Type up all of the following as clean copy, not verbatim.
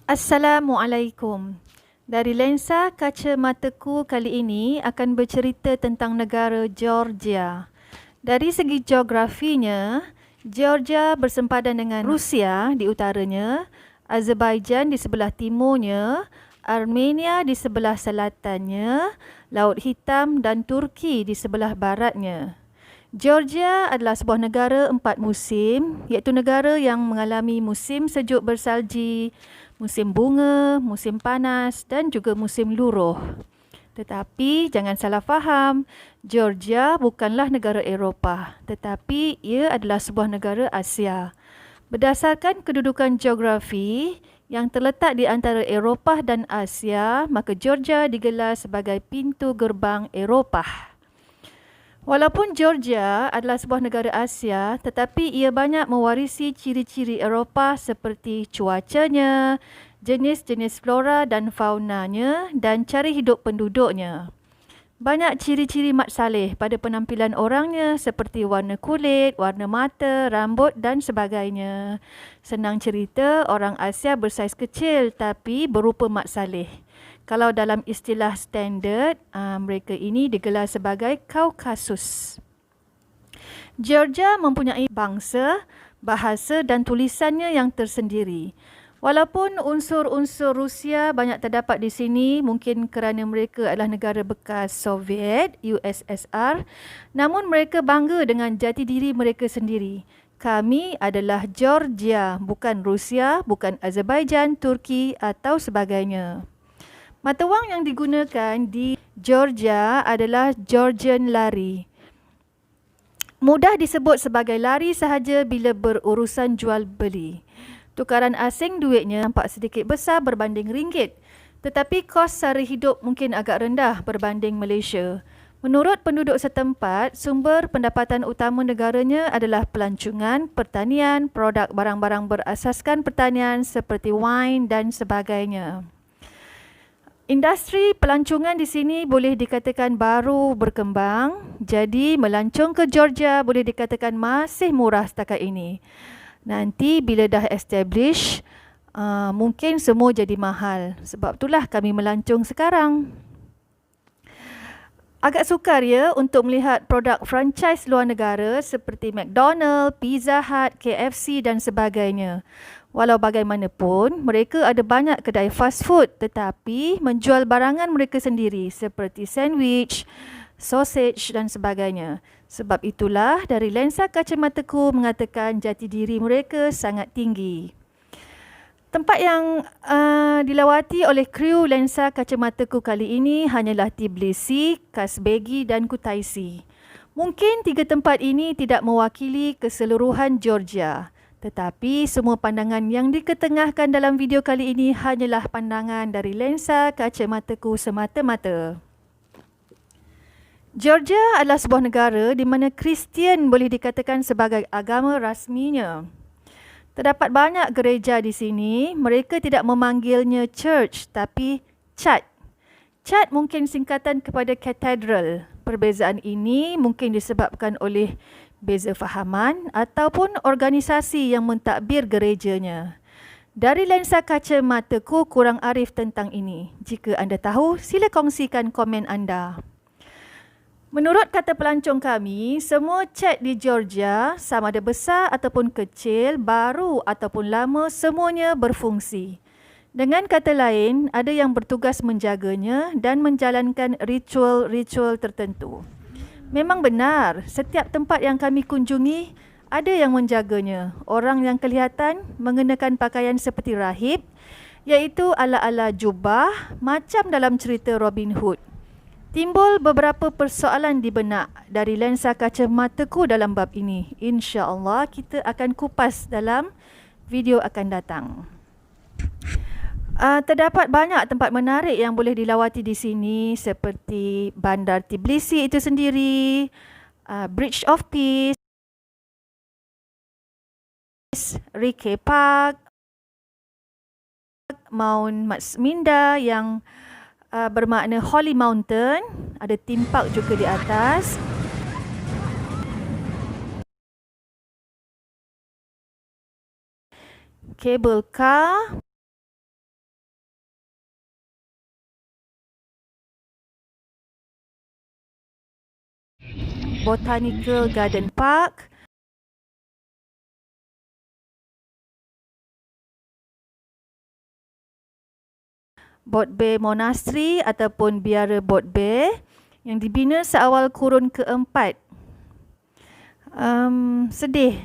Assalamualaikum. Dari lensa kaca mataku kali ini akan bercerita tentang negara Georgia. Dari segi geografinya, Georgia bersempadan dengan Rusia di utaranya, Azerbaijan di sebelah timurnya, Armenia di sebelah selatannya, Laut Hitam dan Turki di sebelah baratnya. Georgia adalah sebuah negara 4 musim, iaitu negara yang mengalami musim sejuk bersalji, musim bunga, musim panas dan juga musim luruh. Tetapi jangan salah faham, Georgia bukanlah negara Eropah, tetapi ia adalah sebuah negara Asia. Berdasarkan kedudukan geografi yang terletak di antara Eropah dan Asia, maka Georgia digelar sebagai pintu gerbang Eropah. Walaupun Georgia adalah sebuah negara Asia, tetapi ia banyak mewarisi ciri-ciri Eropah seperti cuacanya, jenis-jenis flora dan faunanya dan cara hidup penduduknya. Banyak ciri-ciri mat saleh pada penampilan orangnya seperti warna kulit, warna mata, rambut dan sebagainya. Senang cerita, orang Asia bersaiz kecil tapi berupa mat saleh. Kalau dalam istilah standard, mereka ini digelar sebagai Kaukasus. Georgia mempunyai bangsa, bahasa dan tulisannya yang tersendiri. Walaupun unsur-unsur Rusia banyak terdapat di sini, mungkin kerana mereka adalah negara bekas Soviet, USSR, namun mereka bangga dengan jati diri mereka sendiri. Kami adalah Georgia, bukan Rusia, bukan Azerbaijan, Turki atau sebagainya. Mata wang yang digunakan di Georgia adalah Georgian lari. Mudah disebut sebagai lari sahaja bila berurusan jual beli. Tukaran asing duitnya nampak sedikit besar berbanding ringgit, tetapi kos sara hidup mungkin agak rendah berbanding Malaysia. Menurut penduduk setempat, sumber pendapatan utama negaranya adalah pelancongan, pertanian, produk barang-barang berasaskan pertanian seperti wine dan sebagainya. Industri pelancongan di sini boleh dikatakan baru berkembang, jadi melancong ke Georgia boleh dikatakan masih murah setakat ini. Nanti bila dah establish, mungkin semua jadi mahal. Sebab itulah kami melancong sekarang. Agak sukar ya untuk melihat produk franchise luar negara seperti McDonald, Pizza Hut, KFC dan sebagainya. Walau bagaimanapun, mereka ada banyak kedai fast food tetapi menjual barangan mereka sendiri seperti sandwich, sausage dan sebagainya. Sebab itulah dari lensa kacamataku mengatakan jati diri mereka sangat tinggi. Tempat yang dilawati oleh kru lensa kacamataku kali ini hanyalah Tbilisi, Kazbegi dan Kutaisi. Mungkin tiga tempat ini tidak mewakili keseluruhan Georgia. Tetapi semua pandangan yang diketengahkan dalam video kali ini hanyalah pandangan dari lensa kacamataku semata-mata. Georgia adalah sebuah negara di mana Kristian boleh dikatakan sebagai agama rasminya. Terdapat banyak gereja di sini, mereka tidak memanggilnya church tapi chat. Chat mungkin singkatan kepada cathedral. Perbezaan ini mungkin disebabkan oleh beza fahaman ataupun organisasi yang mentadbir gerejanya. Dari lensa kaca mataku kurang arif tentang ini. Jika anda tahu, sila kongsikan komen anda. Menurut kata pelancong kami, semua chat di Georgia sama ada besar ataupun kecil, baru ataupun lama, semuanya berfungsi. Dengan kata lain, ada yang bertugas menjaganya dan menjalankan ritual-ritual tertentu. Memang benar, setiap tempat yang kami kunjungi ada yang menjaganya. Orang yang kelihatan mengenakan pakaian seperti rahib, iaitu ala-ala jubah macam dalam cerita Robin Hood. Timbul beberapa persoalan di benak dari lensa kaca mataku dalam bab ini. InsyaAllah kita akan kupas dalam video akan datang. Terdapat banyak tempat menarik yang boleh dilawati di sini seperti Bandar Tbilisi itu sendiri, Bridge of Peace, Rike Park, Mount Matsminda yang bermakna Holy Mountain, ada theme park juga di atas. Cable car, Botanical Garden Park, Bot Bay Monastery ataupun biara Bot Bay yang dibina seawal kurun keempat. Sedih.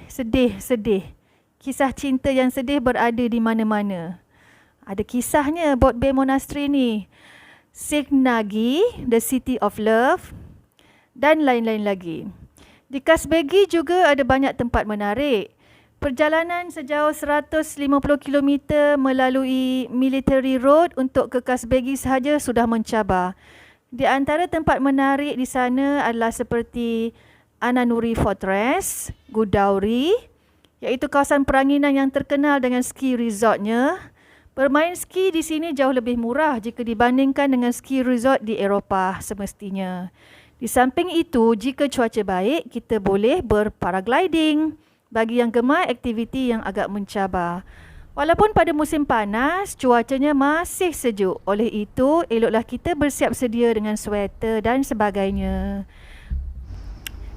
Kisah cinta yang sedih berada di mana-mana. Ada kisahnya Bot Bay Monastery ni. Signagi, The City of Love dan lain-lain lagi. Di Kasbegi juga ada banyak tempat menarik. Perjalanan sejauh 150 km melalui Military Road untuk ke Kasbegi sahaja sudah mencabar. Di antara tempat menarik di sana adalah seperti Ananuri Fortress, Gudauri, iaitu kawasan peranginan yang terkenal dengan ski resortnya. Bermain ski di sini jauh lebih murah jika dibandingkan dengan ski resort di Eropah semestinya. Di samping itu, jika cuaca baik, kita boleh berparagliding bagi yang gemar aktiviti yang agak mencabar. Walaupun pada musim panas, cuacanya masih sejuk. Oleh itu, eloklah kita bersiap sedia dengan sweater dan sebagainya.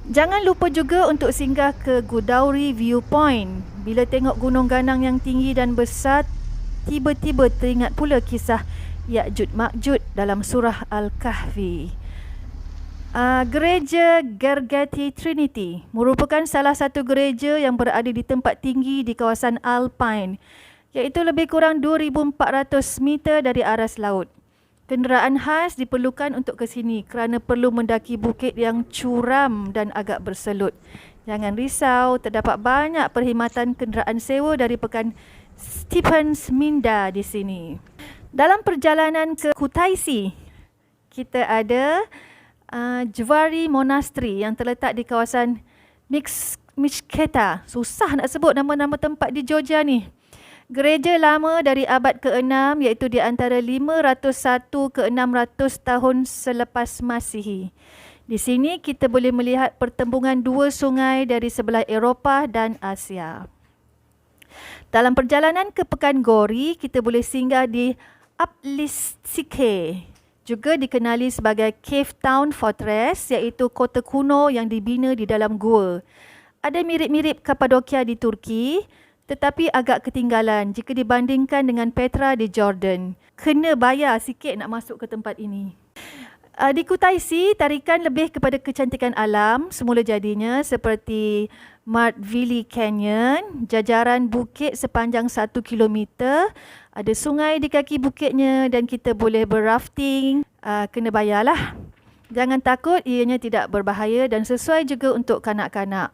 Jangan lupa juga untuk singgah ke Gudauri Viewpoint. Bila tengok gunung ganang yang tinggi dan besar, tiba-tiba teringat pula kisah Ya'jud Ma'jud dalam surah Al-Kahfi. Gereja Gergeti Trinity merupakan salah satu gereja yang berada di tempat tinggi di kawasan Alpine, iaitu lebih kurang 2,400 meter dari aras laut. Kenderaan khas diperlukan untuk ke sini kerana perlu mendaki bukit yang curam dan agak berselut. Jangan risau, terdapat banyak perkhidmatan kenderaan sewa dari pekan Stephens Minda di sini. Dalam perjalanan ke Kutaisi, kita ada Jvari Monastery yang terletak di kawasan Mishketa. Susah nak sebut nama-nama tempat di Georgia ni. Gereja lama dari abad ke-6 iaitu di antara 501 ke 600 tahun selepas Masihi. Di sini kita boleh melihat pertembungan dua sungai dari sebelah Eropah dan Asia. Dalam perjalanan ke Pekan Gori, kita boleh singgah di Aplitsike, juga dikenali sebagai Cave Town Fortress, iaitu kota kuno yang dibina di dalam gua. Ada mirip-mirip Kapadokia di Turki, tetapi agak ketinggalan jika dibandingkan dengan Petra di Jordan. Kena bayar sikit nak masuk ke tempat ini. Di Kutaisi, tarikan lebih kepada kecantikan alam semula jadinya seperti Mardvili Canyon, jajaran bukit sepanjang 1 kilometer, ada sungai di kaki bukitnya dan kita boleh berrafting. Kena bayarlah. Jangan takut, ianya tidak berbahaya dan sesuai juga untuk kanak-kanak.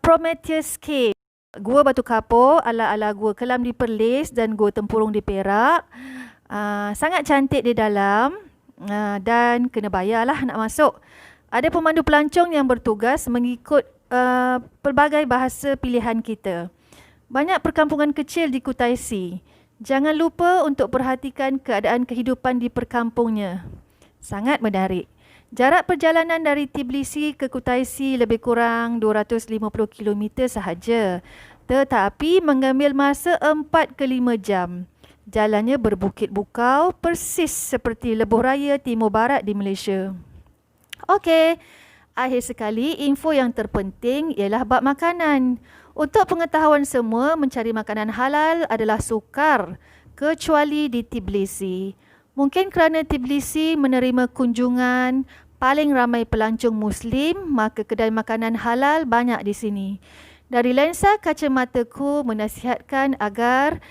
Prometheus Cave, Gua Batu Kapur ala-ala Gua Kelam di Perlis dan Gua Tempurung di Perak. Sangat cantik di dalam dan kena bayarlah nak masuk. Ada pemandu pelancong yang bertugas mengikut pelbagai bahasa pilihan kita. Banyak perkampungan kecil di Kutaisi. Jangan lupa untuk perhatikan keadaan kehidupan di perkampungnya. Sangat menarik. Jarak perjalanan dari Tbilisi ke Kutaisi lebih kurang 250 km sahaja. Tetapi mengambil masa 4 ke 5 jam. Jalannya berbukit bukau persis seperti lebuh raya Timur Barat di Malaysia. Okey, akhir sekali info yang terpenting ialah bab makanan. Untuk pengetahuan semua, mencari makanan halal adalah sukar kecuali di Tbilisi. Mungkin kerana Tbilisi menerima kunjungan paling ramai pelancong Muslim, maka kedai makanan halal banyak di sini. Dari lensa kacamataku menasihatkan agar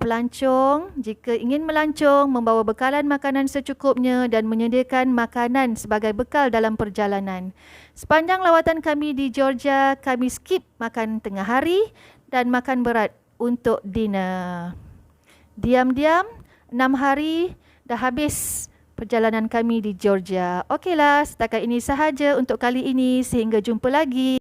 pelancong jika ingin melancong membawa bekalan makanan secukupnya dan menyediakan makanan sebagai bekal dalam perjalanan. Sepanjang lawatan kami di Georgia, kami skip makan tengah hari dan makan berat untuk dinner. Diam-diam 6 hari dah habis perjalanan kami di Georgia. Okeylah, setakat ini sahaja untuk kali ini. Sehingga jumpa lagi.